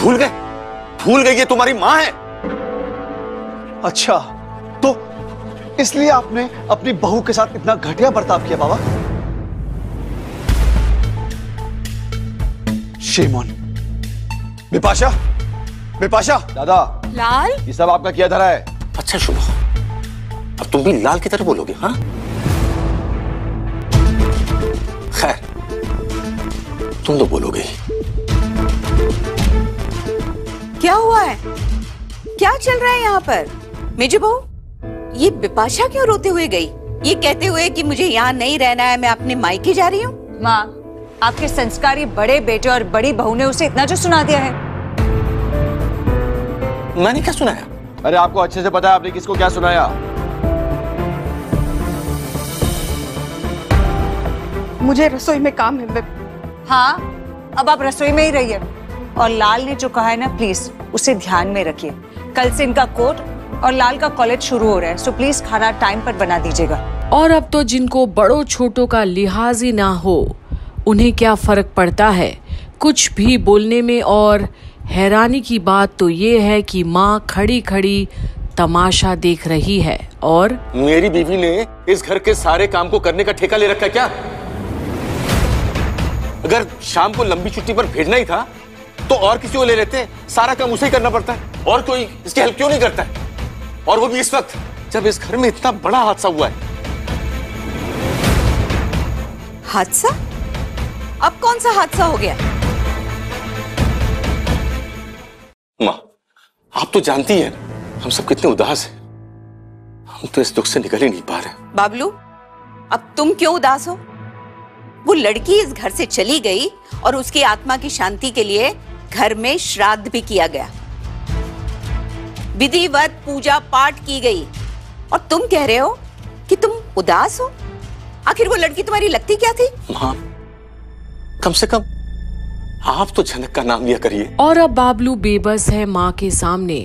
भूल गई ये तुम्हारी माँ है। अच्छा, तो इसलिए आपने अपनी बहू के साथ इतना घटिया बर्ताव किया बाबा? Shame on. बिपाशा, बिपाशा। दादा, लाल, ये सब आपका किया धरा है। अच्छा शुभ, अब तुम भी लाल की तरह बोलोगे? हाँ, खैर तुम तो बोलोगे ही। क्या हुआ है? क्या चल रहा है यहाँ पर? मेजू बहू, ये बिपाशा क्यों रोते हुए गई, ये कहते हुए कि मुझे यहाँ नहीं रहना है, मैं अपने मायके जा रही हूँ? माँ, आपके संस्कारी बड़े बेटे और बड़ी बहू ने उसे इतना जो सुना दिया है। मैंने क्या सुनाया? अरे आपको अच्छे से पता है आपने किसको क्या सुनाया। मुझे रसोई में काम है। हाँ, अब आप रसोई में ही रहिए। और लाल ने जो कहा है ना, प्लीज उसे ध्यान में रखिए। कल से इनका कोर्ट और लाल का कॉलेज शुरू हो रहा है, सो प्लीज खाना टाइम पर बना दीजिएगा। और अब तो जिनको बड़ों छोटों का लिहाज ही ना हो, उन्हें क्या फर्क पड़ता है कुछ भी बोलने में। और हैरानी की बात तो ये है कि माँ खड़ी खड़ी तमाशा देख रही है। और मेरी बीवी ने इस घर के सारे काम को करने का ठेका ले रखा है क्या? अगर शाम को लंबी छुट्टी पर भेजना ही था तो और किसी को ले लेते, सारा काम उसे ही करना पड़ता है। और कोई इसकी हेल्प क्यों नहीं करता है? और वो भी इस वक्त जब इस घर में इतना बड़ा हादसा हुआ है। हादसा? अब कौन सा हादसा हो गया? माँ, आप तो जानती हैं हम सब कितने उदास हैं। हम तो इस दुख से निकल ही नहीं पा रहे। बाबलू, अब तुम क्यों उदास हो? वो लड़की इस घर से चली गई और उसकी आत्मा की शांति के लिए घर में श्राद्ध भी किया गया, विधिवत पूजा पाठ की गई, और तुम कह रहे हो कि तुम उदास हो? आखिर वो लड़की तुम्हारी लगती क्या थी? माँ, कम से कम आप तो झनक का नाम लिया करिए। और अब बाबलू बेबस है माँ के सामने।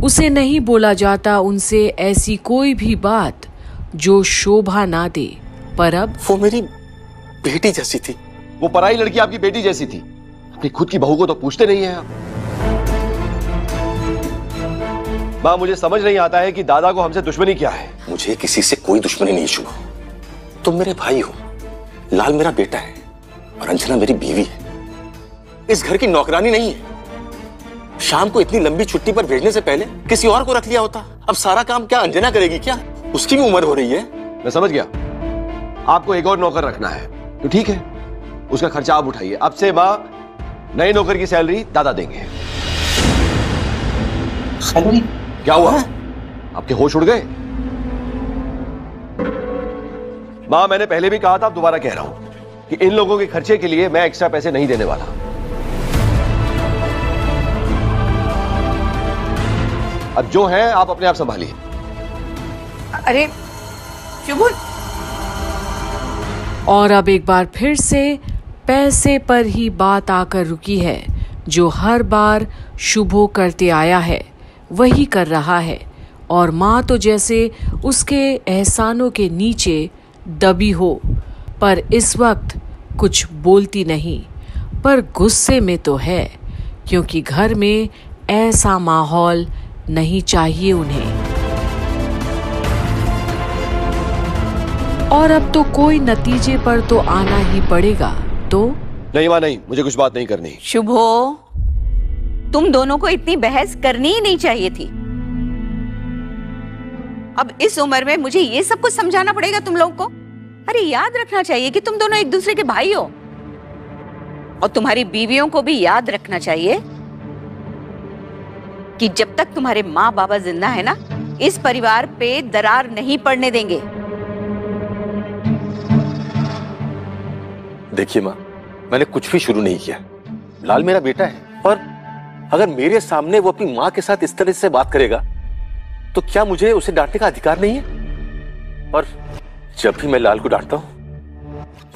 उसे नहीं बोला जाता उनसे ऐसी कोई भी बात जो शोभा ना दे। पर अब वो मेरी बेटी जैसी थी। वो पराई लड़की आपकी बेटी जैसी थी। अपनी खुद की बहू को तो पूछते नहीं हैं आप। माँ, मुझे समझ नहीं आता है कि दादा को हमसे दुश्मनी क्या है। मुझे किसी से कोई दुश्मनी नहीं शुभ। तुम मेरे भाई हो, लाल मेरा बेटा है और अंजना मेरी बीवी है। इस घर की नौकरानी नहीं है। शाम को इतनी लंबी छुट्टी पर भेजने से पहले किसी और को रख लिया होता। अब सारा काम क्या अंजना करेगी क्या? उसकी भी उम्र हो रही है। मैं समझ गया, आपको एक और नौकर रखना है तो ठीक है, उसका खर्चा आप उठाइए। अब से माँ, नए नौकर की सैलरी दादा देंगे। सैलरी? क्या हुआ? आपके होश उड़ गए? माँ, मैंने पहले भी कहा था, अब दोबारा कह रहा हूं कि इन लोगों के खर्चे के लिए मैं एक्स्ट्रा पैसे नहीं देने वाला। अब जो है आप अपने आप संभालिए। अरे शुभ। और अब एक बार फिर से पैसे पर ही बात आकर रुकी है। जो हर बार शुभो करते आया है वही कर रहा है। और माँ तो जैसे उसके एहसानों के नीचे दबी हो, पर इस वक्त कुछ बोलती नहीं, पर गुस्से में तो है, क्योंकि घर में ऐसा माहौल नहीं चाहिए उन्हें। और अब तो कोई नतीजे पर तो आना ही पड़ेगा। तो नहीं माँ, नहीं, मुझे कुछ बात नहीं करनी। शुभो, तुम दोनों को इतनी बहस करनी ही नहीं चाहिए थी। अब इस उम्र में मुझे ये सब कुछ समझाना पड़ेगा तुम लोगों को? अरे याद रखना चाहिए कि तुम दोनों एक दूसरे के भाई हो। और तुम्हारी बीवियों को भी याद रखना चाहिए कि जब तक तुम्हारे माँ बाबा जिंदा है ना, इस परिवार पे दरार नहीं पड़ने देंगे। देखिए माँ, मैंने कुछ भी शुरू नहीं किया। लाल मेरा बेटा है, और अगर मेरे सामने वो अपनी माँ के साथ इस तरह से बात करेगा तो क्या मुझे उसे डांटने का अधिकार नहीं है? और जब भी मैं लाल को डांटता हूँ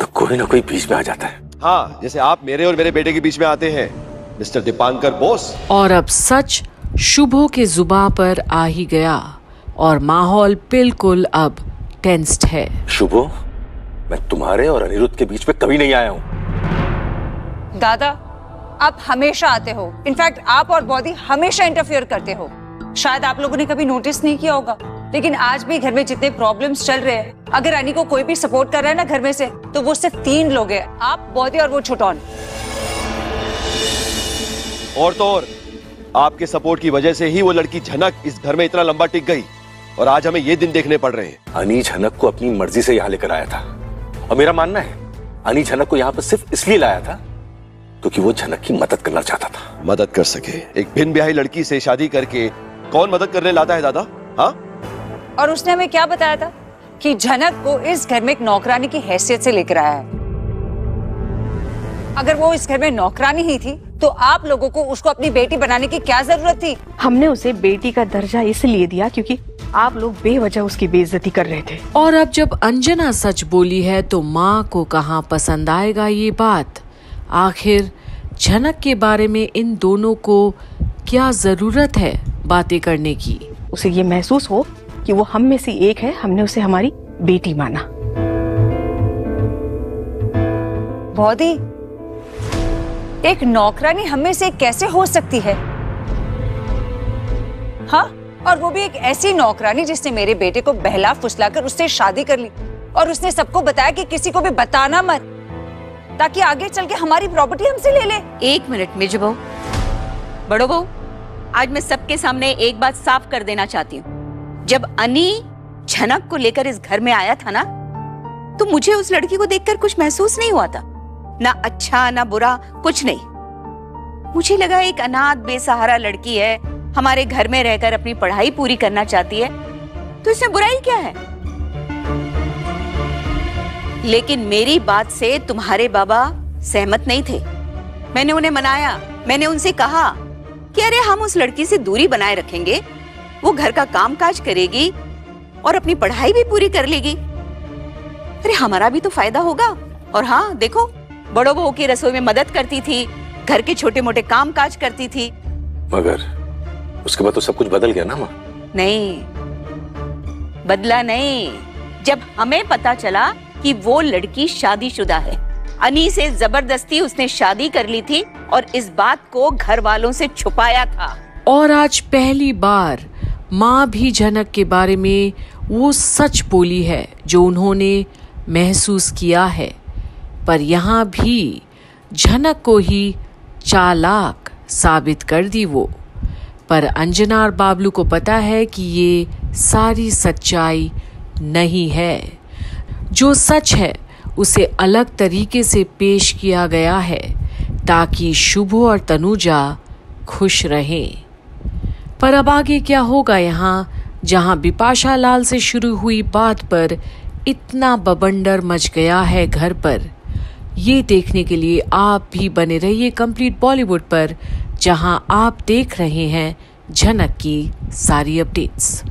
तो कोई ना कोई बीच में आ जाता है। हाँ, जैसे आप मेरे और मेरे बेटे के बीच में आते हैं, मिस्टर दीपांकर बोस। और अब सच शुभो के जुबान पर आ ही गया और माहौल बिल्कुल अब टेंस्ड है। शुभो, मैं तुम्हारे और अनिरुद्ध के बीच में कभी नहीं आया हूँ। दादा, आप हमेशा आते हो। इनफैक्ट आप और बॉडी हमेशा इंटरफियर करते हो। शायद आप लोगों ने कभी नोटिस नहीं किया होगा, लेकिन आज भी घर में जितने प्रॉब्लम्स चल रहे हैं, अगर अनी को कोई भी सपोर्ट कर रहा है ना घर में से, तो वो सिर्फ 3 लोग हैं, आप, बॉडी और वो छोटौन। और तो और आपके सपोर्ट की वजह से ही वो लड़की झनक इस घर में इतना लंबा टिक गई और आज हमें ये दिन देखने पड़ रहे हैं। अनी झनक को अपनी मर्जी से यहाँ लेकर आया था और मेरा मानना है अनी झनक को यहाँ पर सिर्फ इसलिए लाया था क्योंकि वो झनक की मदद करना चाहता था। मदद कर सके? एक बिन ब्याही लड़की से शादी करके कौन मदद करने लाता है दादा? हाँ? और उसने हमें क्या बताया था कि झनक को इस घर में एक नौकरानी की हैसियत से लेकर आया है। अगर वो इस घर में नौकरानी ही थी तो आप लोगों को उसको अपनी बेटी बनाने की क्या जरूरत थी? हमने उसे बेटी का दर्जा इसलिए दिया क्योंकि आप लोग बेवजह उसकी बेइज्जती कर रहे थे। और अब जब अंजना सच बोली है तो माँ को कहाँ पसंद आएगा ये बात। आखिर झनक के बारे में इन दोनों को क्या जरूरत है बातें करने की? उसे ये महसूस हो कि वो हम में से एक है, हमने उसे हमारी बेटी माना। बॉडी, एक नौकरानी हम में से कैसे हो सकती है? हाँ, और वो भी एक ऐसी नौकरानी जिसने मेरे बेटे को बहला फुसलाकर उससे शादी कर ली और उसने सबको बताया कि किसी को भी बताना मत, ताकि आगे चल के हमारी प्रॉपर्टी हमसे ले ले। 1 मिनट मेजो बहू, बड़ो बहू, आज मैं सबके सामने एक बात साफ कर देना चाहती हूँ। जब अनी झनक को लेकर इस घर में आया था ना, तो मुझे उस लड़की को देखकर कुछ महसूस नहीं हुआ था, ना अच्छा ना बुरा, कुछ नहीं। मुझे लगा एक अनाथ बेसहारा लड़की है, हमारे घर में रहकर अपनी पढ़ाई पूरी करना चाहती है, तो इसमें बुराई क्या है? लेकिन मेरी बात से तुम्हारे बाबा सहमत नहीं थे। मैंने उन्हें मनाया, मैंने उनसे कहा कि अरे हम उस लड़की से दूरी बनाए रखेंगे, वो घर का काम काज करेगी और अपनी पढ़ाई भी पूरी कर लेगी, अरे हमारा भी तो फायदा होगा। और हाँ देखो, बड़ो बहू की रसोई में मदद करती थी, घर के छोटे मोटे काम काज करती थी। मगर उसके बाद तो सब कुछ बदल गया ना माँ? नहीं, बदला नहीं। जब हमें पता चला कि वो लड़की शादीशुदा है, अनी से जबरदस्ती उसने शादी कर ली थी और इस बात को घर वालों से छुपाया था। और आज पहली बार माँ भी झनक के बारे में वो सच बोली है जो उन्होंने महसूस किया है। पर यहाँ भी झनक को ही चालाक साबित कर दी वो। पर अंजना और बाबलू को पता है कि ये सारी सच्चाई नहीं है। जो सच है उसे अलग तरीके से पेश किया गया है ताकि शुभो और तनुजा खुश रहें। पर अब आगे क्या होगा यहाँ, जहाँ बिपाशा लाल से शुरू हुई बात पर इतना बवंडर मच गया है घर पर, ये देखने के लिए आप भी बने रहिए कंप्लीट बॉलीवुड पर, जहां आप देख रहे हैं झनक की सारी अपडेट्स।